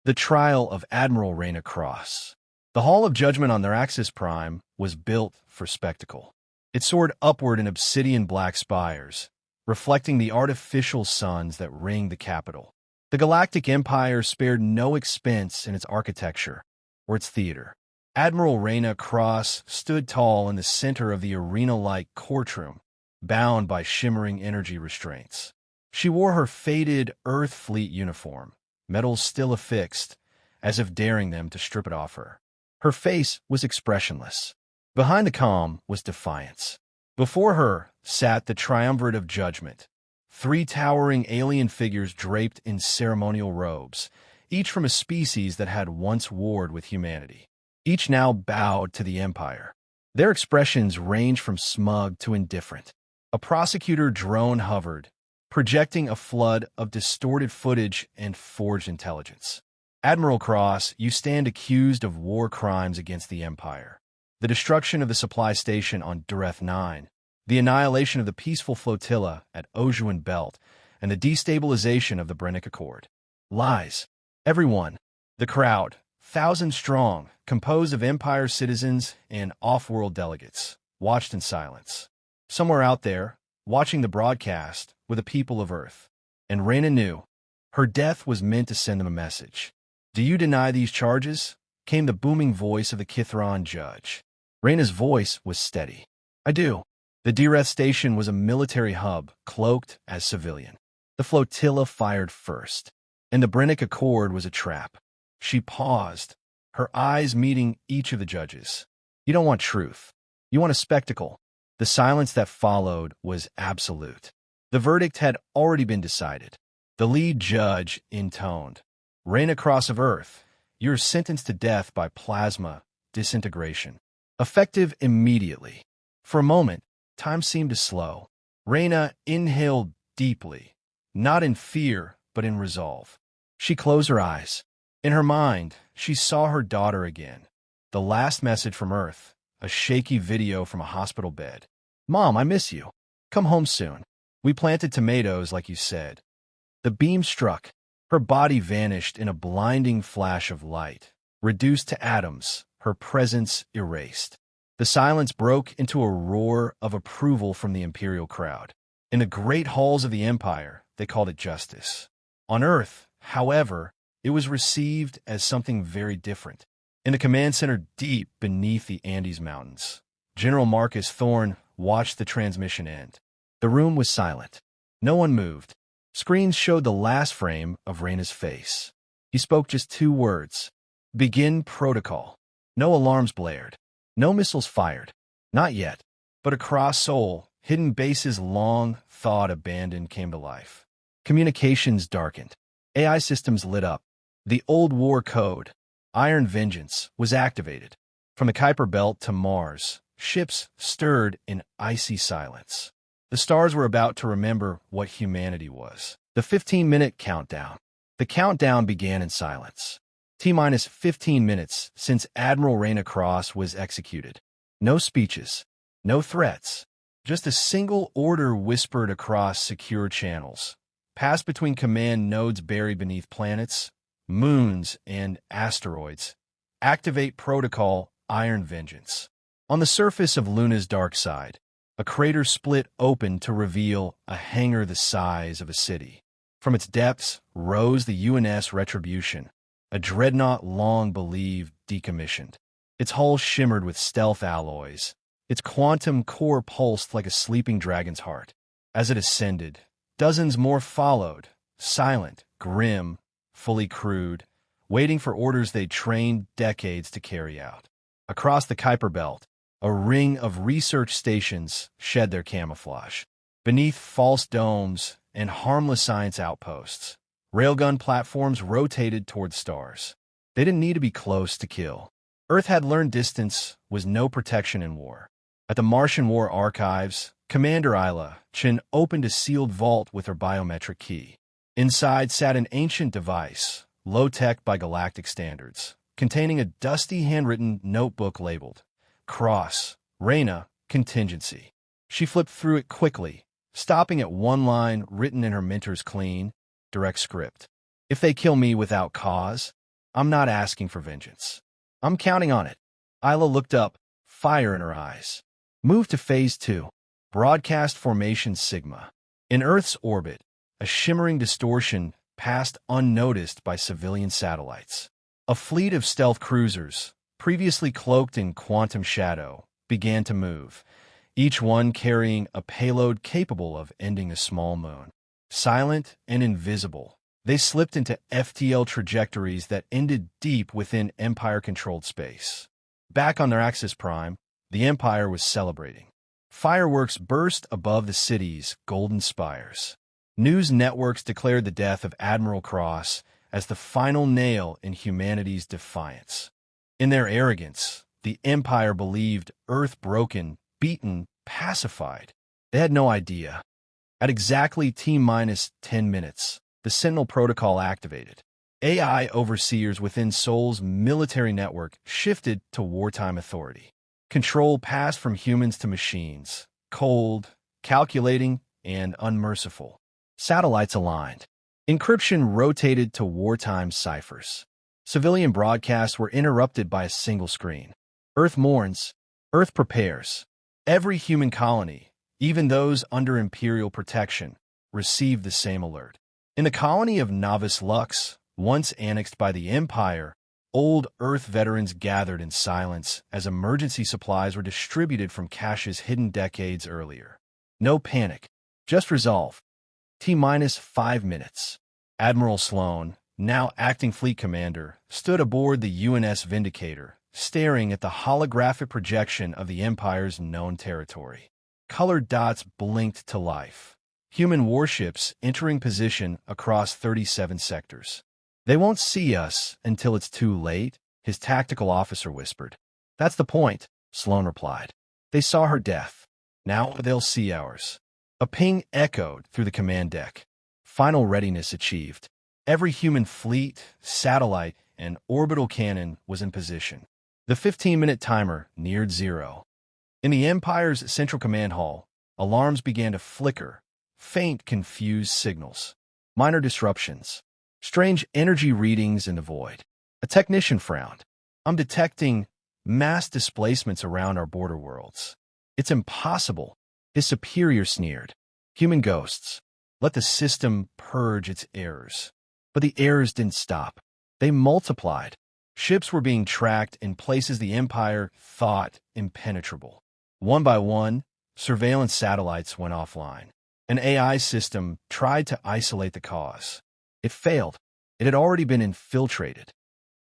The trial of Admiral Rayna Cross. The Hall of Judgment on their Axis Prime was built for spectacle. It soared upward in obsidian black spires, reflecting the artificial suns that ringed the capital. The Galactic Empire spared no expense in its architecture or its theater. Admiral Rayna Cross stood tall in the center of the arena-like courtroom, bound by shimmering energy restraints. She wore her faded Earth Fleet uniform, metals still affixed, as if daring them to strip it off her. Her face was expressionless. Behind the calm was defiance. Before her sat the triumvirate of judgment, three towering alien figures draped in ceremonial robes, each from a species that had once warred with humanity. Each now bowed to the Empire. Their expressions ranged from smug to indifferent. A prosecutor drone hovered, projecting a flood of distorted footage and forged intelligence. Admiral Cross, you stand accused of war crimes against the Empire. The destruction of the supply station on Dureth 9, the annihilation of the peaceful flotilla at Ojuan Belt, and the destabilization of the Brennick Accord. Lies. Everyone. The crowd, thousands strong, composed of Empire citizens and off-world delegates, watched in silence. Somewhere out there, watching the broadcast, were the people of Earth. And Rayna knew. Her death was meant to send them a message. Do you deny these charges? Came the booming voice of the Kithron judge. Rayna's voice was steady. I do. The Dureth station was a military hub, cloaked as civilian. The flotilla fired first, and the Brennick Accord was a trap. She paused, her eyes meeting each of the judges. You don't want truth. You want a spectacle. The silence that followed was absolute. The verdict had already been decided. The lead judge intoned, Rayna Cross of Earth, you're sentenced to death by plasma disintegration. Effective immediately. For a moment, time seemed to slow. Rayna inhaled deeply, not in fear, but in resolve. She closed her eyes. In her mind, she saw her daughter again. The last message from Earth, a shaky video from a hospital bed. Mom, I miss you. Come home soon. We planted tomatoes like you said. The beam struck. Her body vanished in a blinding flash of light. Reduced to atoms, her presence erased. The silence broke into a roar of approval from the Imperial crowd. In the great halls of the Empire, they called it justice. On Earth, however, it was received as something very different. In the command center deep beneath the Andes Mountains, General Marcus Thorne watched the transmission end. The room was silent. No one moved. Screens showed the last frame of Rayna's face. He spoke just 2 words. Begin protocol. No alarms blared. No missiles fired. Not yet. But across Seoul, hidden bases long thought abandoned came to life. Communications darkened. AI systems lit up. The old war code, Iron Vengeance, was activated. From the Kuiper Belt to Mars, ships stirred in icy silence. The stars were about to remember what humanity was. The 15-minute countdown. The countdown began in silence. T-minus 15 minutes since Admiral Rayna Cross was executed. No speeches. No threats. Just a single order whispered across secure channels. Passed between command nodes buried beneath planets, moons, and asteroids. Activate protocol Iron Vengeance. On the surface of Luna's dark side, a crater split open to reveal a hangar the size of a city. From its depths rose the UNS Retribution, a dreadnought long believed decommissioned. Its hull shimmered with stealth alloys. Its quantum core pulsed like a sleeping dragon's heart. As it ascended, dozens more followed, silent, grim, fully crewed, waiting for orders they'd trained decades to carry out. Across the Kuiper Belt, a ring of research stations shed their camouflage. Beneath false domes and harmless science outposts, railgun platforms rotated toward stars. They didn't need to be close to kill. Earth had learned distance was no protection in war. At the Martian War Archives, Commander Isla Chin opened a sealed vault with her biometric key. Inside sat an ancient device, low-tech by galactic standards, containing a dusty handwritten notebook labeled Cross, Rayna, Contingency. She flipped through it quickly, stopping at one line written in her mentor's clean, direct script. If they kill me without cause, I'm not asking for vengeance. I'm counting on it. Isla looked up, fire in her eyes. Move to Phase 2. Broadcast Formation Sigma. In Earth's orbit, a shimmering distortion passed unnoticed by civilian satellites. A fleet of stealth cruisers, previously cloaked in quantum shadow, began to move, each one carrying a payload capable of ending a small moon. Silent and invisible, they slipped into FTL trajectories that ended deep within Empire-controlled space. Back on their axis prime, the Empire was celebrating. Fireworks burst above the city's golden spires. News networks declared the death of Admiral Cross as the final nail in humanity's defiance. In their arrogance, the Empire believed Earth broken, beaten, pacified. They had no idea. At exactly T-minus 10 minutes, the Sentinel protocol activated. AI overseers within Seoul's military network shifted to wartime authority. Control passed from humans to machines, cold, calculating, and unmerciful. Satellites aligned. Encryption rotated to wartime ciphers. Civilian broadcasts were interrupted by a single screen. Earth mourns. Earth prepares. Every human colony, even those under Imperial protection, received the same alert. In the colony of Novice Lux, once annexed by the Empire, old Earth veterans gathered in silence as emergency supplies were distributed from caches hidden decades earlier. No panic, just resolve. T-minus 5 minutes. Admiral Sloan, now acting fleet commander, stood aboard the UNS Vindicator, staring at the holographic projection of the Empire's known territory. Colored dots blinked to life. Human warships entering position across 37 sectors. They won't see us until it's too late, his tactical officer whispered. That's the point, Sloan replied. They saw her death. Now they'll see ours. A ping echoed through the command deck. Final readiness achieved. Every human fleet, satellite, and orbital cannon was in position. The 15-minute timer neared zero. In the Empire's central command hall, alarms began to flicker, faint, confused signals. Minor disruptions. Strange energy readings in the void. A technician frowned. I'm detecting mass displacements around our border worlds. It's impossible. His superior sneered. Human ghosts. Let the system purge its errors. But the errors didn't stop. They multiplied. Ships were being tracked in places the Empire thought impenetrable. One by one, surveillance satellites went offline. An AI system tried to isolate the cause. It failed. It had already been infiltrated.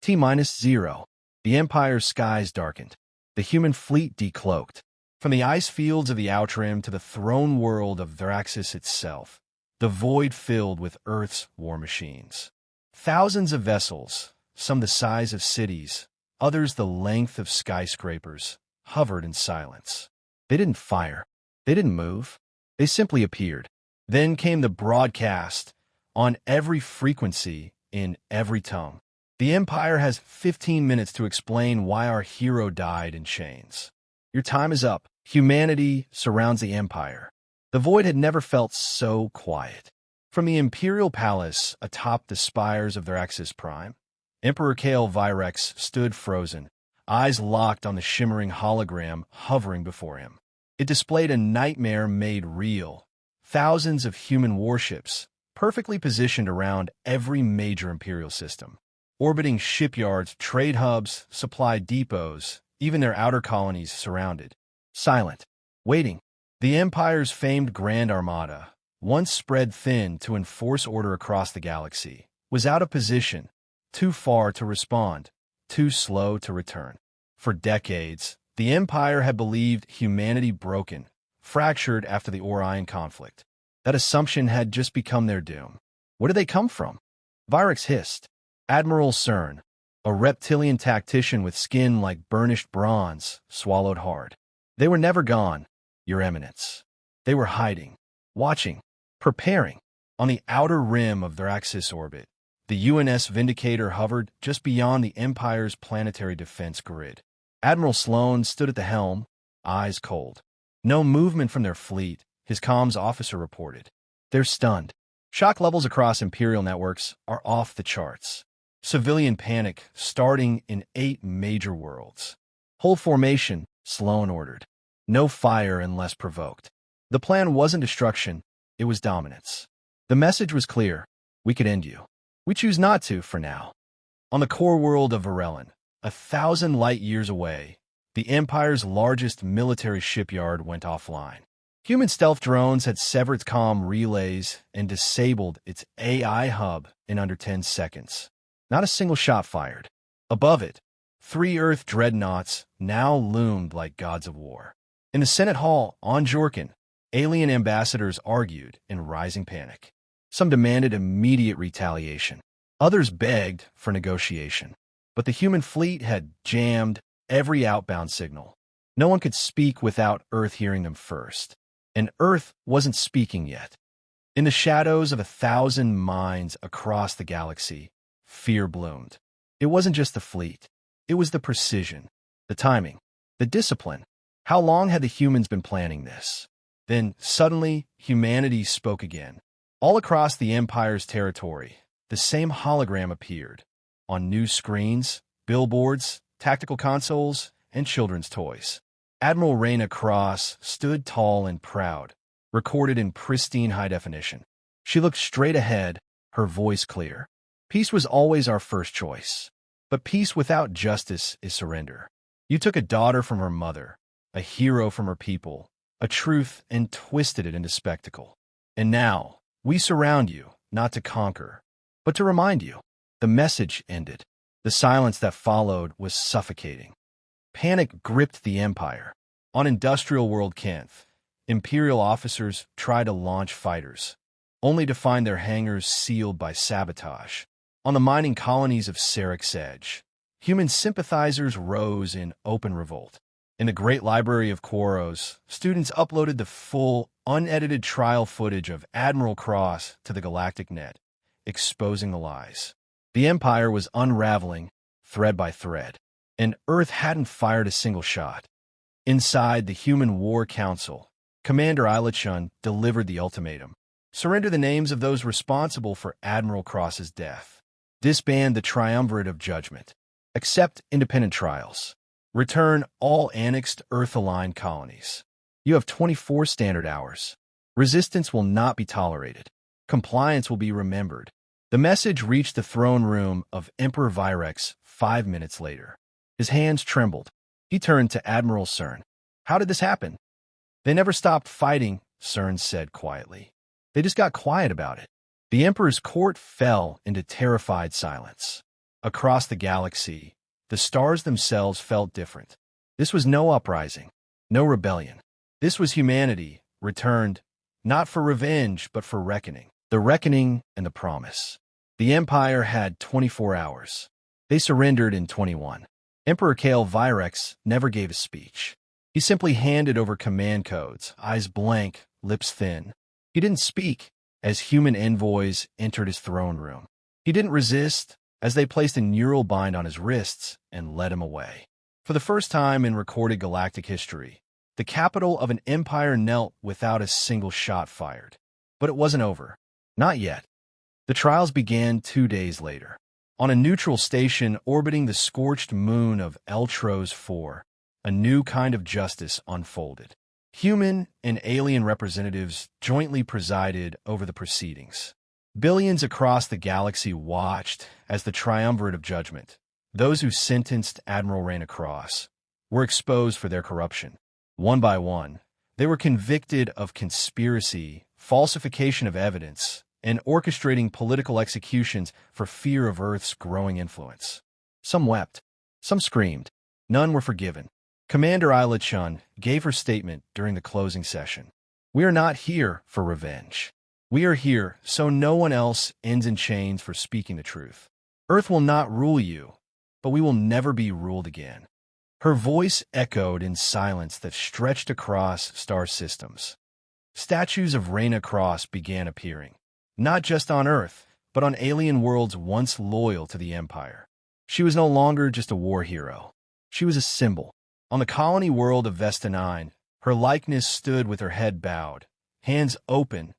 T-minus 0. The Empire's skies darkened. The human fleet decloaked. From the ice fields of the Outrim to the throne world of Thraxis itself, the void filled with Earth's war machines. Thousands of vessels, some the size of cities, others the length of skyscrapers, hovered in silence. They didn't fire. They didn't move. They simply appeared. Then came the broadcast, on every frequency, in every tongue. The Empire has 15 minutes to explain why our hero died in chains. Your time is up. Humanity surrounds the Empire. The void had never felt so quiet. From the Imperial Palace atop the spires of their Axis Prime, Emperor Kale Virex stood frozen, eyes locked on the shimmering hologram hovering before him. It displayed a nightmare made real. Thousands of human warships, perfectly positioned around every major Imperial system. Orbiting shipyards, trade hubs, supply depots, even their outer colonies surrounded. Silent. Waiting. The Empire's famed Grand Armada, once spread thin to enforce order across the galaxy, was out of position, too far to respond, too slow to return. For decades, the Empire had believed humanity broken, fractured after the Orion conflict. That assumption had just become their doom. Where did they come from? Virex hissed. Admiral Cern, a reptilian tactician with skin like burnished bronze, swallowed hard. They were never gone, Your Eminence. They were hiding, watching, preparing. On the outer rim of their Axis orbit, the UNS Vindicator hovered just beyond the Empire's planetary defense grid. Admiral Sloan stood at the helm, eyes cold. No movement from their fleet, his comms officer reported. They're stunned. Shock levels across Imperial networks are off the charts. Civilian panic starting in 8 major worlds. Whole formation, slow and ordered. No fire unless provoked. The plan wasn't destruction, it was dominance. The message was clear. We could end you. We choose not to, for now. On the core world of Varellan, 1,000 light-years away, the Empire's largest military shipyard went offline. Human stealth drones had severed its comm relays and disabled its AI hub in under 10 seconds. Not a single shot fired. Above it, 3 Earth dreadnoughts now loomed like gods of war. In the Senate Hall on Jorkin, alien ambassadors argued in rising panic. Some demanded immediate retaliation. Others begged for negotiation. But the human fleet had jammed every outbound signal. No one could speak without Earth hearing them first. And Earth wasn't speaking yet. In the shadows of 1,000 minds across the galaxy, fear bloomed. It wasn't just the fleet. It was the precision, the timing, the discipline. How long had the humans been planning this? Then, suddenly, humanity spoke again. All across the Empire's territory, the same hologram appeared. On news screens, billboards, tactical consoles, and children's toys. Admiral Rayna Cross stood tall and proud, recorded in pristine high definition. She looked straight ahead, her voice clear. Peace was always our first choice. But peace without justice is surrender. You took a daughter from her mother, a hero from her people, a truth, and twisted it into spectacle. And now, we surround you, not to conquer, but to remind you. The message ended. The silence that followed was suffocating. Panic gripped the Empire. On industrial world Kenth, Imperial officers tried to launch fighters, only to find their hangars sealed by sabotage. On the mining colonies of Sarek's Edge, human sympathizers rose in open revolt. In the Great Library of Quaros, students uploaded the full, unedited trial footage of Admiral Cross to the Galactic Net, exposing the lies. The Empire was unraveling, thread by thread, and Earth hadn't fired a single shot. Inside the Human War Council, Commander Ilachun delivered the ultimatum. Surrender the names of those responsible for Admiral Cross's death. Disband the Triumvirate of Judgment. Accept independent trials. Return all annexed Earth-aligned colonies. You have 24 standard hours. Resistance will not be tolerated. Compliance will be remembered. The message reached the throne room of Emperor Virex 5 minutes later. His hands trembled. He turned to Admiral Cern. How did this happen? They never stopped fighting, Cern said quietly. They just got quiet about it. The Emperor's court fell into terrified silence. Across the galaxy, the stars themselves felt different. This was no uprising, no rebellion. This was humanity, returned, not for revenge, but for reckoning. The reckoning and the promise. The Empire had 24 hours. They surrendered in 21. Emperor Kale Virex never gave a speech. He simply handed over command codes, eyes blank, lips thin. He didn't speak as human envoys entered his throne room. He didn't resist as they placed a neural bind on his wrists and led him away. For the first time in recorded galactic history, the capital of an empire knelt without a single shot fired. But it wasn't over. Not yet. The trials began 2 days later. On a neutral station orbiting the scorched moon of Eltros 4, a new kind of justice unfolded. Human and alien representatives jointly presided over the proceedings. Billions across the galaxy watched as the Triumvirate of Judgment, those who sentenced Admiral Rayna Cross, were exposed for their corruption. One by one, they were convicted of conspiracy, falsification of evidence, and orchestrating political executions for fear of Earth's growing influence. Some wept. Some screamed. None were forgiven. Commander Ilachun gave her statement during the closing session. We are not here for revenge. We are here so no one else ends in chains for speaking the truth. Earth will not rule you, but we will never be ruled again. Her voice echoed in silence that stretched across star systems. Statues of Rayna Cross began appearing, not just on Earth, but on alien worlds once loyal to the Empire. She was no longer just a war hero. She was a symbol. On the colony world of Vesta 9, her likeness stood with her head bowed, hands open,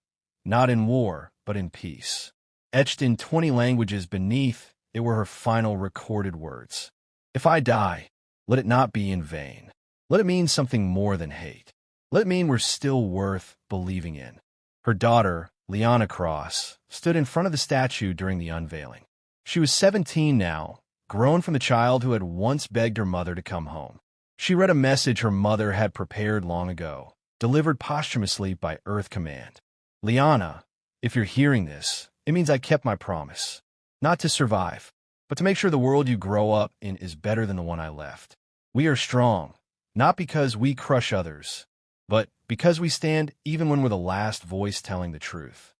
not in war, but in peace. Etched in 20 languages beneath, it were her final recorded words. If I die, let it not be in vain. Let it mean something more than hate. Let it mean we're still worth believing in. Her daughter, Rayna Cross, stood in front of the statue during the unveiling. She was 17 now, grown from the child who had once begged her mother to come home. She read a message her mother had prepared long ago, delivered posthumously by Earth Command. Rayna, if you're hearing this, it means I kept my promise. Not to survive, but to make sure the world you grow up in is better than the one I left. We are strong, not because we crush others, but because we stand even when we're the last voice telling the truth.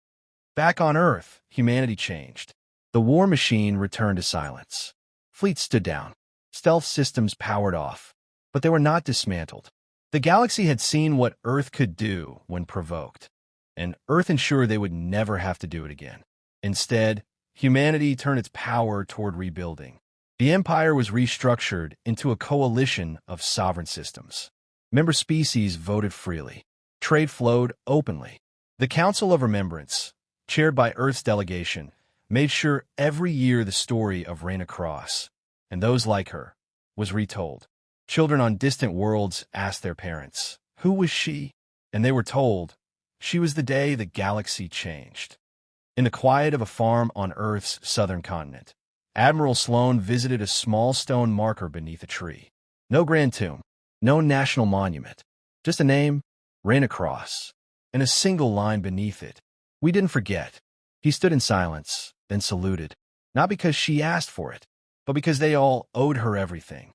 Back on Earth, humanity changed. The war machine returned to silence. Fleets stood down. Stealth systems powered off. But they were not dismantled. The galaxy had seen what Earth could do when provoked, and Earth ensured they would never have to do it again. Instead, humanity turned its power toward rebuilding. The Empire was restructured into a coalition of sovereign systems. Member species voted freely. Trade flowed openly. The Council of Remembrance, chaired by Earth's delegation, made sure every year the story of Rayna Cross, and those like her, was retold. Children on distant worlds asked their parents, "Who was she?" And they were told, she was the day the galaxy changed. In the quiet of a farm on Earth's southern continent, Admiral Sloan visited a small stone marker beneath a tree. No grand tomb, no national monument, just a name, Rayna Cross, and a single line beneath it. We didn't forget. He stood in silence, then saluted, not because she asked for it, but because they all owed her everything.